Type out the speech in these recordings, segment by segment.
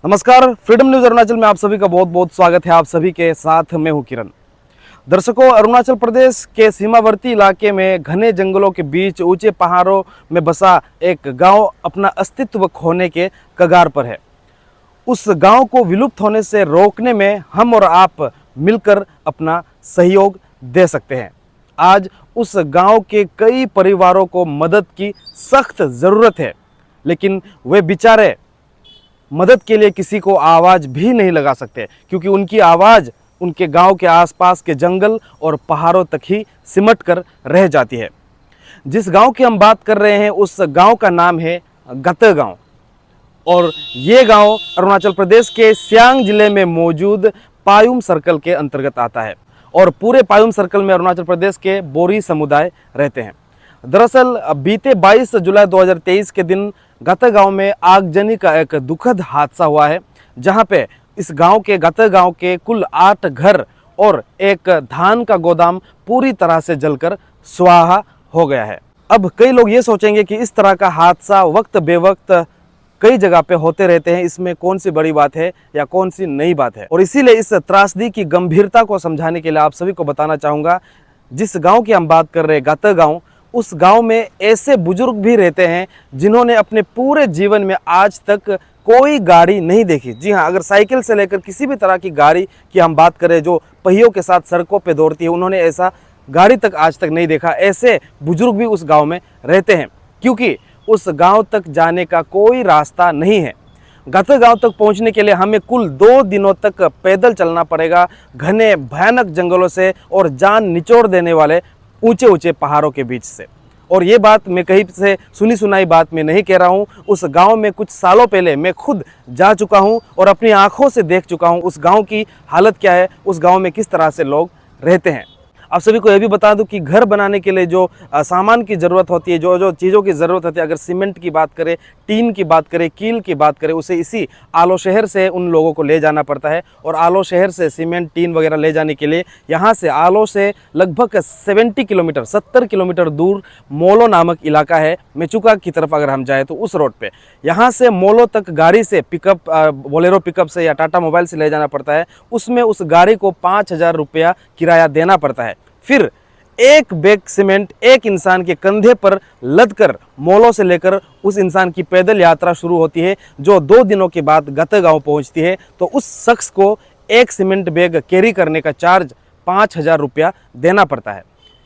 नमस्कार, freedom news Arunachal में आप सभी का बहुत बहुत स्वागत है। आप सभी के साथ मैं हूं किरण। दर्शकों, अरुणाचल प्रदेश के सीमावर्ती इलाके में घने जंगलों के बीच ऊंचे पहाड़ों में बसा एक गांव अपना अस्तित्व खोने के कगार पर है। उस गांव को विलुप्त होने से रोकने में हम और आप मिलकर अपना सहयोग दे सकते हैं। आज उस गांव के कई परिवारों को मदद की सख्त ज़रूरत है, लेकिन वे बेचारे मदद के लिए किसी को आवाज़ भी नहीं लगा सकते, क्योंकि उनकी आवाज़ उनके गांव के आसपास के जंगल और पहाड़ों तक ही सिमट कर रह जाती है। जिस गांव की हम बात कर रहे हैं उस गांव का नाम है गते गांव, और ये गांव अरुणाचल प्रदेश के सियांग जिले में मौजूद पायुम सर्कल के अंतर्गत आता है। और पूरे पायुम सर्कल में अरुणाचल प्रदेश के बोरी समुदाय रहते हैं। दरअसल बीते 22 जुलाई 2023 के दिन गते गांव में आगजनी का एक दुखद हादसा हुआ है, जहां पे इस गांव के गते गांव के कुल 8 घर और एक धान का गोदाम पूरी तरह से जलकर स्वाहा हो गया है। अब कई लोग ये सोचेंगे कि इस तरह का हादसा वक्त बेवक्त कई जगह पे होते रहते हैं, इसमें कौन सी बड़ी बात है या कौन सी नई बात है। और इसीलिए इस त्रासदी की गंभीरता को समझाने के लिए आप सभी को बताना चाहूँगा, जिस गांव की हम बात कर रहे हैं गते गांव, उस गांव में ऐसे बुजुर्ग भी रहते हैं जिन्होंने अपने पूरे जीवन में आज तक कोई गाड़ी नहीं देखी। जी हाँ, अगर साइकिल से लेकर किसी भी तरह की गाड़ी की हम बात करें जो पहियों के साथ सड़कों पे दौड़ती है, उन्होंने ऐसा गाड़ी तक आज तक नहीं देखा। ऐसे बुजुर्ग भी उस गांव में रहते हैं, क्योंकि उस गांव तक जाने का कोई रास्ता नहीं है। गते गांव तक पहुंचने के लिए हमें कुल 2 दिनों तक पैदल चलना पड़ेगा, घने भयानक जंगलों से और जान निचोड़ देने वाले ऊंचे ऊंचे पहाड़ों के बीच से। और ये बात मैं कहीं से सुनी सुनाई बात में नहीं कह रहा हूँ। उस गांव में कुछ सालों पहले मैं खुद जा चुका हूँ और अपनी आंखों से देख चुका हूँ उस गांव की हालत क्या है, उस गांव में किस तरह से लोग रहते हैं। आप सभी को यह भी बता दूं कि घर बनाने के लिए जो सामान की ज़रूरत होती है, जो जो चीज़ों की ज़रूरत होती है, अगर सीमेंट की बात करें, टीन की बात करें, कील की बात करें, उसे इसी आलो शहर से उन लोगों को ले जाना पड़ता है। और आलो शहर से सीमेंट टीन वगैरह ले जाने के लिए यहाँ से आलो से लगभग 70 किलोमीटर दूर मोलो नामक इलाका है, मेचुका की तरफ अगर हम जाए तो उस रोड पे यहाँ से मोलो तक गाड़ी से पिकअप, बोलेरो पिकअप से या टाटा मोबाइल से ले जाना पड़ता है। उसमें उस गाड़ी को 5,000 रुपया किराया देना पड़ता है। फिर एक बैग सीमेंट एक इंसान के कंधे पर लद कर मोलो से लेकर उस इंसान की पैदल यात्रा शुरू होती है, जो 2 दिनों के बाद गते गांव पहुंचती है। तो उस शख्स को एक सीमेंट बैग कैरी करने का चार्ज 5,000 रुपया देना पड़ता है।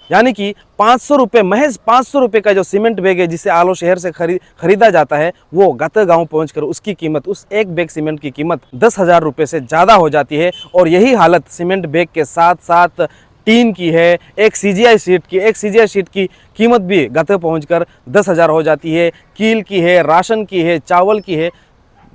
यानी कि 500 रुपये, महज 500 रुपये का जो सीमेंट बैग है जिसे आलो शहर से खरीदा जाता है, वो गते गांव पहुंचकर उसकी कीमत, उस एक बैग सीमेंट की कीमत 10,000 रुपये से ज़्यादा हो जाती है। और यही हालत सीमेंट बैग के साथ साथ टीन की है, एक सीजीआई शीट की कीमत भी गते पहुंचकर 10,000 हो जाती है। कील की है, राशन की है, चावल की है,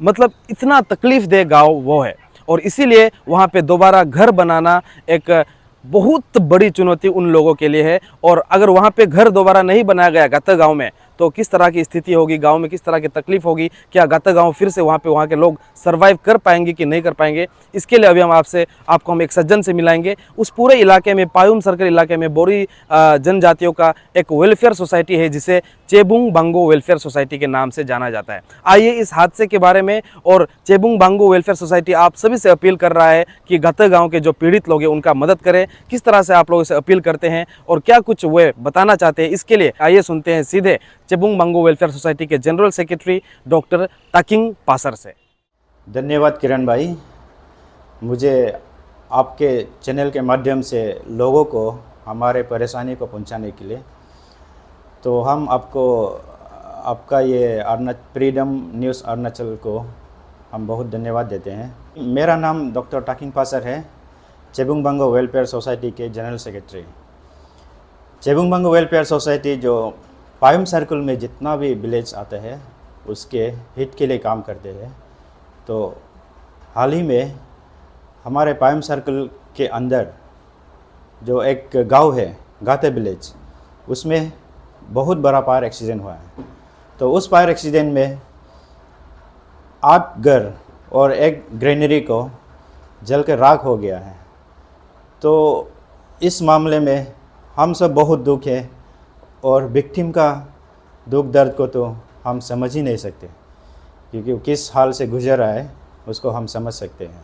मतलब इतना तकलीफ दे गाँव वो है। और इसीलिए वहाँ पे दोबारा घर बनाना एक बहुत बड़ी चुनौती उन लोगों के लिए है। और अगर वहाँ पे घर दोबारा नहीं बनाया गया गते गांव में, तो किस तरह की स्थिति होगी, गांव में किस तरह की तकलीफ होगी, क्या गते गांव फिर से वहाँ के लोग सर्वाइव कर पाएंगे कि नहीं कर पाएंगे। इसके लिए अभी आपको हम एक सज्जन से मिलाएंगे। उस पूरे इलाके में, पायुम सर्कल इलाके में बोरी जनजातियों का एक वेलफेयर सोसाइटी है, जिसे चेबुंग बांगो वेलफेयर सोसाइटी के नाम से जाना जाता है। आइए इस हादसे के बारे में, और चेबुंग बांगो वेलफेयर सोसाइटी आप सभी से अपील कर रहा है कि गते गाँव के जो पीड़ित लोग हैं उनका मदद करें। किस तरह से आप लोग इसे अपील करते हैं और क्या कुछ वे बताना चाहते हैं, इसके लिए आइए सुनते हैं सीधे चेबुंग बांगो वेलफेयर सोसाइटी के general secretary doctor Taking passer से। धन्यवाद किरण भाई, मुझे आपके चैनल के माध्यम से लोगों को हमारे परेशानी को पहुंचाने के लिए, तो हम आपका ये फ्रीडम न्यूज़ अरुणाचल को हम बहुत धन्यवाद देते हैं। मेरा नाम डॉक्टर ताकिंग पासर है, चेबुंग बांगो वेलफेयर सोसाइटी के general secretary. Chebung Bango welfare society जो पायुम सर्कल में जितना भी विलेज आता है उसके हित के लिए काम करते हैं। तो हाल ही में हमारे पायुम सर्कल के अंदर जो एक गांव है गते विलेज, उसमें बहुत बड़ा फायर एक्सीडेंट हुआ है। तो उस फायर एक्सीडेंट में 8 घर और एक ग्रेनरी को जलकर राख हो गया है। तो इस मामले में हम सब बहुत दुख है, और विक्टिम का दुख दर्द को तो हम समझ ही नहीं सकते, क्योंकि वो किस हाल से गुजर रहा है उसको हम समझ सकते हैं।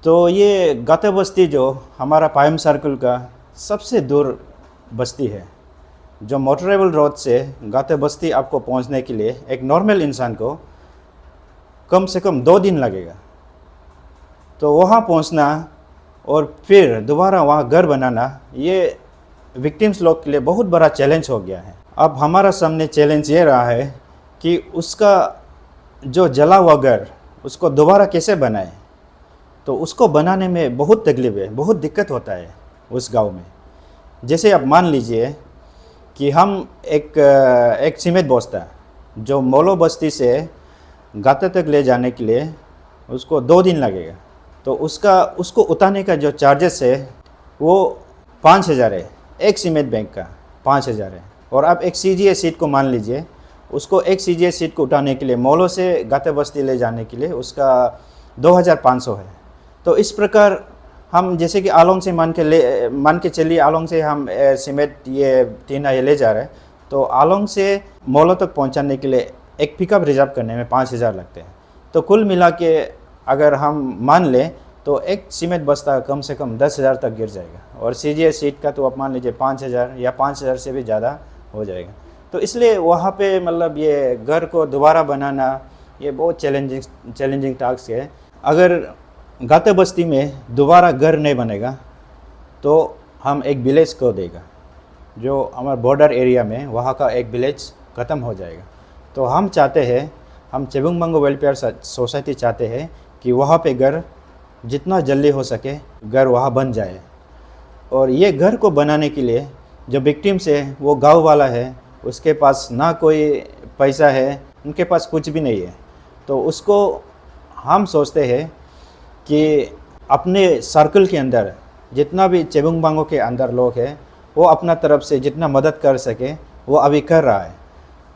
तो ये गाते बस्ती जो हमारा पायम सर्कल का सबसे दूर बस्ती है, जो मोटरेबल रोड से गाते बस्ती आपको पहुंचने के लिए एक नॉर्मल इंसान को कम से कम 2 दिन लगेगा। तो वहाँ पहुँचना और फिर दोबारा वहाँ घर बनाना, ये विक्टिम्स लोग के लिए बहुत बड़ा चैलेंज हो गया है। अब हमारा सामने चैलेंज ये रहा है कि उसका जो जला हुआ घर उसको दोबारा कैसे बनाए। तो उसको बनाने में बहुत तकलीफ है, बहुत दिक्कत होता है उस गांव में। जैसे आप मान लीजिए कि हम एक सीमेंट बस्ता जो मोलो बस्ती से गाते तक ले जाने के लिए उसको 2 दिन लगेगा, तो उसको उतारने का जो चार्जेस है वो 5,000 है। एक सीमेंट बैंक का 5,000 है। और आप एक CGA सीट को मान लीजिए, उसको एक CGA सीट को उठाने के लिए मोलो से गाते बस्ती ले जाने के लिए उसका 2,500 है। तो इस प्रकार हम जैसे कि आलोंग से मान के चलिए आलोंग से हम सीमेंट ये टीना ये ले जा रहे हैं, तो आलोंग से मोलो तक पहुंचाने के लिए एक पिकअप रिजर्व करने में 5,000 लगते हैं। तो कुल मिला के अगर हम मान लें तो एक सीमेंट बस्ता कम से कम 10,000 तक गिर जाएगा, और CGA सीट का तो आप मान लीजिए 5,000 या 5,000 से भी ज़्यादा हो जाएगा। तो इसलिए वहाँ पे मतलब ये घर को दोबारा बनाना ये बहुत चैलेंजिंग टास्क है। अगर गाते बस्ती में दोबारा घर नहीं बनेगा तो हम एक विलेज को देगा, जो हमारे बॉर्डर एरिया में वहाँ का एक विलेज ख़त्म हो जाएगा। तो हम चाहते हैं, हम चेबुंग बांगो वेलफेयर सोसाइटी चाहते हैं कि वहाँ पे घर जितना जल्दी हो सके घर वहाँ बन जाए। और ये घर को बनाने के लिए जो विक्टिम्स है वो गांव वाला है, उसके पास ना कोई पैसा है, उनके पास कुछ भी नहीं है। तो उसको हम सोचते हैं कि अपने सर्कल के अंदर जितना भी चेबुंग बांगो के अंदर लोग हैं वो अपना तरफ से जितना मदद कर सके वो अभी कर रहा है।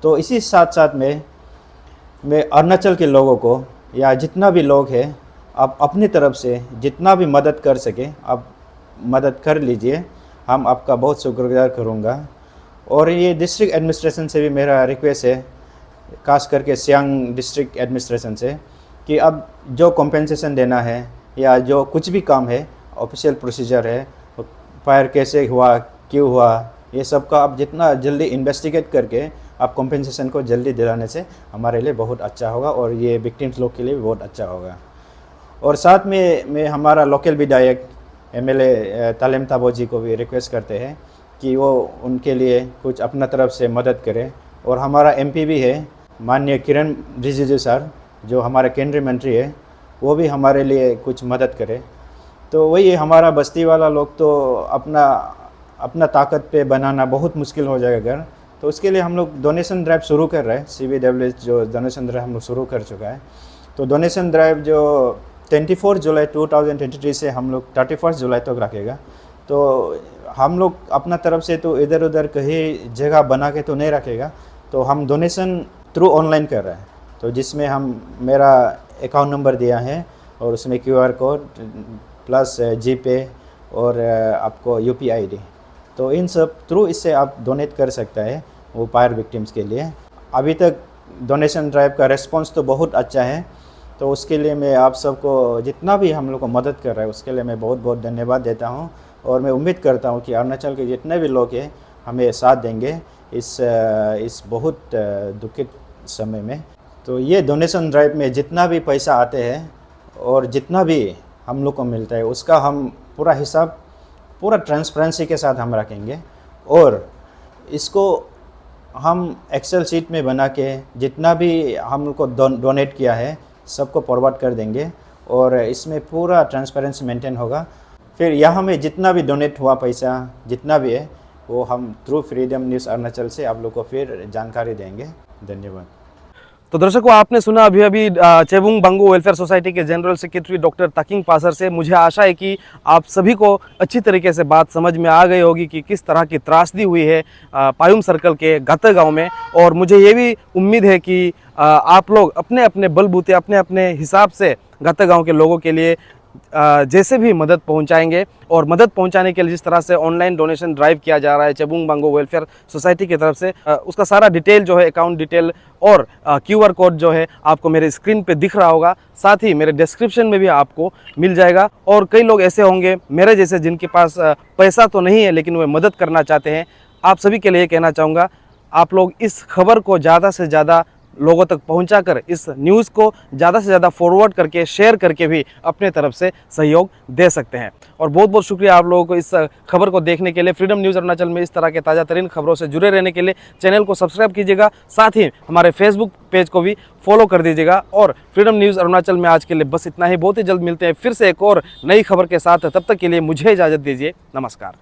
तो इसी साथ साथ में मैं अरुणाचल के लोगों को या जितना भी लोग हैं, आप अपनी तरफ से जितना भी मदद कर सके आप मदद कर लीजिए। हम आपका बहुत शुक्रगुजार करूँगा। और ये डिस्ट्रिक्ट एडमिनिस्ट्रेशन से भी मेरा रिक्वेस्ट है, खास करके सियांग डिस्ट्रिक्ट एडमिनिस्ट्रेशन से, कि अब जो कॉम्पेंसेशन देना है या जो कुछ भी काम है, ऑफिशियल प्रोसीजर है, फायर कैसे हुआ, क्यों हुआ, ये सब का आप जितना जल्दी इन्वेस्टिगेट करके आप कॉम्पेंसेशन को जल्दी दिलाने से हमारे लिए बहुत अच्छा होगा और ये विक्टिम्स लोग के लिए भी बहुत अच्छा होगा। और साथ में मैं हमारा लोकल विधायक MLA तालेम ताबो जी को भी रिक्वेस्ट करते हैं कि वो उनके लिए कुछ अपना तरफ से मदद करें। और हमारा MP भी है माननीय किरण रिजिजू सर, जो हमारे केंद्रीय मंत्री है, वो भी हमारे लिए कुछ मदद करे। तो वही हमारा बस्ती वाला लोग तो अपना ताकत पे बनाना बहुत मुश्किल हो जाएगा घर। तो उसके लिए हम लोग डोनेशन ड्राइव शुरू कर रहे हैं। CBWS जो डोनेशन ड्राइव हम लोग शुरू कर चुका है। तो डोनेशन ड्राइव जो 24 जुलाई 2023 से हम लोग 31 जुलाई तक रखेगा। तो हम लोग अपना तरफ से तो इधर उधर कहीं जगह बना के तो नहीं रखेगा, तो हम डोनेशन थ्रू ऑनलाइन कर रहे हैं। तो जिसमें हम मेरा अकाउंट नंबर दिया है और उसमें QR कोड प्लस GPay और आपको UPI ID, तो इन सब थ्रू इससे आप डोनेट कर सकता है वो फायर विक्टिम्स के लिए। अभी तक डोनेशन ड्राइव का रिस्पांस तो बहुत अच्छा है। तो उसके लिए मैं आप सबको जितना भी हम लोग को मदद कर रहा है उसके लिए मैं बहुत बहुत धन्यवाद देता हूँ। और मैं उम्मीद करता हूँ कि अरुणाचल के जितने भी लोग हैं हमें साथ देंगे इस बहुत दुखित समय में। तो ये डोनेशन ड्राइव में जितना भी पैसा आते हैं और जितना भी हम लोग को मिलता है उसका हम पूरा हिसाब पूरा ट्रांसपेरेंसी के साथ हम रखेंगे। और इसको हम एक्सेल शीट में बना के जितना भी हम लोग को डोनेट किया है सबको फॉरवर्ड कर देंगे और इसमें पूरा ट्रांसपेरेंसी मेंटेन होगा। फिर यहाँ में जितना भी डोनेट हुआ पैसा जितना भी है वो हम थ्रू फ्रीडम न्यूज़ अरुणाचल से आप लोग को फिर जानकारी देंगे। धन्यवाद। तो दर्शकों, आपने सुना अभी चेबुंग बांगो वेलफेयर सोसाइटी के general secretary doctor Taking passer से। मुझे आशा है कि आप सभी को अच्छी तरीके से बात समझ में आ गई होगी कि किस तरह की त्रासदी हुई है पायुम सर्कल के गाते गांव में। और मुझे ये भी उम्मीद है कि आप लोग अपने अपने बलबूते अपने अपने हिसाब से गाते गांव के लोगों के लिए जैसे भी मदद पहुंचाएंगे और मदद पहुंचाने के लिए जिस तरह से ऑनलाइन डोनेशन ड्राइव किया जा रहा है चेबुंग बांगो वेलफेयर सोसाइटी की तरफ से, उसका सारा डिटेल जो है, अकाउंट डिटेल और QR कोड जो है आपको मेरे स्क्रीन पे दिख रहा होगा, साथ ही मेरे डिस्क्रिप्शन में भी आपको मिल जाएगा। और कई लोग ऐसे होंगे मेरे जैसे जिनके पास पैसा तो नहीं है लेकिन वे मदद करना चाहते हैं। आप सभी के लिए कहना चाहूँगा, आप लोग इस खबर को ज़्यादा से ज़्यादा लोगों तक पहुंचाकर, इस न्यूज़ को ज़्यादा से ज़्यादा फॉरवर्ड करके, शेयर करके भी अपने तरफ से सहयोग दे सकते हैं। और बहुत बहुत शुक्रिया आप लोगों को इस खबर को देखने के लिए। फ्रीडम न्यूज़ अरुणाचल में इस तरह के ताज़ा तरीन खबरों से जुड़े रहने के लिए चैनल को सब्सक्राइब कीजिएगा, साथ ही हमारे फेसबुक पेज को भी फॉलो कर दीजिएगा। और फ्रीडम न्यूज़ अरुणाचल में आज के लिए बस इतना ही। बहुत ही जल्द मिलते हैं फिर से एक और नई खबर के साथ। तब तक के लिए मुझे इजाज़त दीजिए। नमस्कार।